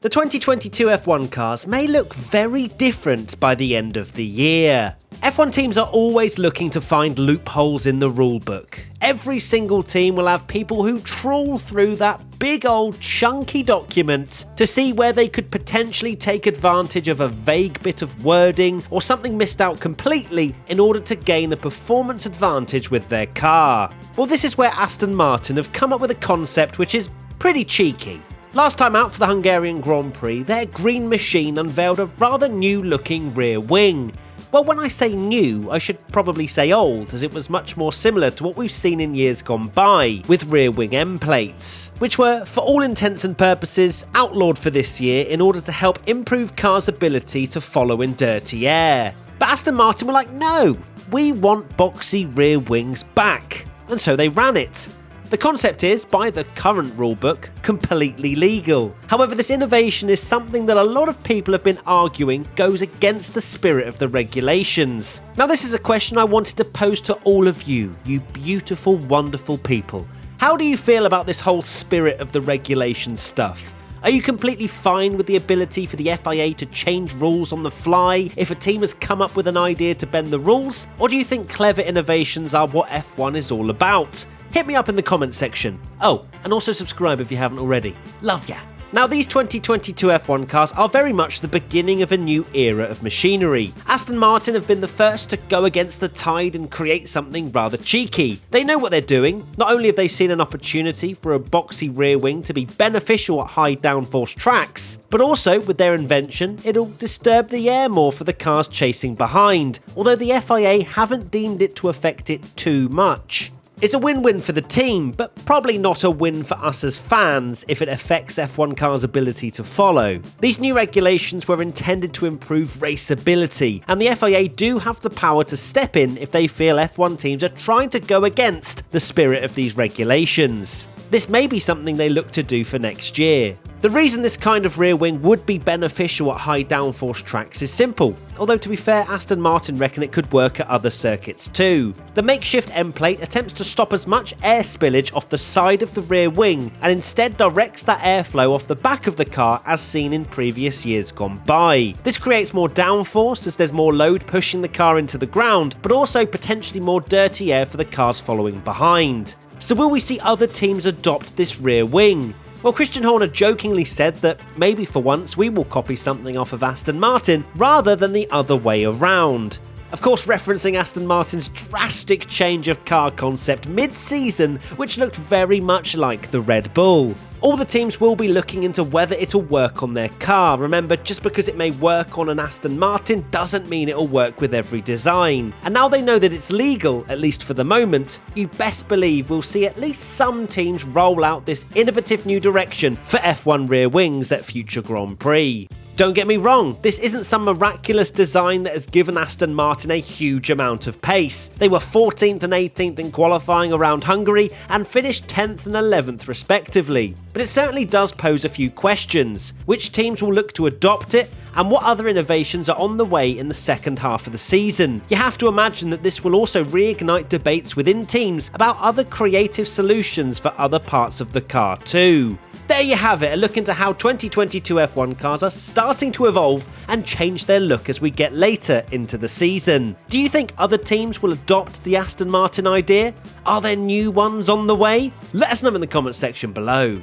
The 2022 F1 cars may look very different by the end of the year. F1 teams are always looking to find loopholes in the rulebook. Every single team will have people who trawl through that big old chunky document to see where they could potentially take advantage of a vague bit of wording or something missed out completely in order to gain a performance advantage with their car. Well, this is where Aston Martin have come up with a concept which is pretty cheeky. Last time out for the Hungarian Grand Prix, their green machine unveiled a rather new looking rear wing. Well, when I say new, I should probably say old, as it was much more similar to what we've seen in years gone by, with rear wing end plates, which were, for all intents and purposes, outlawed for this year in order to help improve cars' ability to follow in dirty air. But Aston Martin were like, no, we want boxy rear wings back, and so they ran it. The concept is, by the current rulebook, completely legal. However, this innovation is something that a lot of people have been arguing goes against the spirit of the regulations. Now, this is a question I wanted to pose to all of you, you beautiful, wonderful people. How do you feel about this whole spirit of the regulations stuff? Are you completely fine with the ability for the FIA to change rules on the fly if a team has come up with an idea to bend the rules? Or do you think clever innovations are what F1 is all about? Hit me up in the comments section. Oh, and also subscribe if you haven't already. Love ya. Now, these 2022 F1 cars are very much the beginning of a new era of machinery. Aston Martin have been the first to go against the tide and create something rather cheeky. They know what they're doing. Not only have they seen an opportunity for a boxy rear wing to be beneficial at high downforce tracks, but also, with their invention, it'll disturb the air more for the cars chasing behind, although the FIA haven't deemed it to affect it too much. It's a win-win for the team, but probably not a win for us as fans if it affects F1 cars' ability to follow. These new regulations were intended to improve raceability, and the FIA do have the power to step in if they feel F1 teams are trying to go against the spirit of these regulations. This may be something they look to do for next year. The reason this kind of rear wing would be beneficial at high downforce tracks is simple, although to be fair, Aston Martin reckon it could work at other circuits too. The makeshift end plate attempts to stop as much air spillage off the side of the rear wing and instead directs that airflow off the back of the car as seen in previous years gone by. This creates more downforce as there's more load pushing the car into the ground, but also potentially more dirty air for the cars following behind. So will we see other teams adopt this rear wing? Well, Christian Horner jokingly said that maybe for once we will copy something off of Aston Martin rather than the other way around. Of course, referencing Aston Martin's drastic change of car concept mid-season, which looked very much like the Red Bull. All the teams will be looking into whether it'll work on their car. Remember, just because it may work on an Aston Martin doesn't mean it'll work with every design. And now they know that it's legal, at least for the moment, you best believe we'll see at least some teams roll out this innovative new direction for F1 rear wings at future Grand Prix. Don't get me wrong, this isn't some miraculous design that has given Aston Martin a huge amount of pace. They were 14th and 18th in qualifying around Hungary and finished 10th and 11th respectively. But it certainly does pose a few questions. Which teams will look to adopt it? And what other innovations are on the way in the second half of the season? You have to imagine that this will also reignite debates within teams about other creative solutions for other parts of the car too. There you have it, a look into how 2022 F1 cars are starting to evolve and change their look as we get later into the season. Do you think other teams will adopt the Aston Martin idea? Are there new ones on the way? Let us know in the comments section below.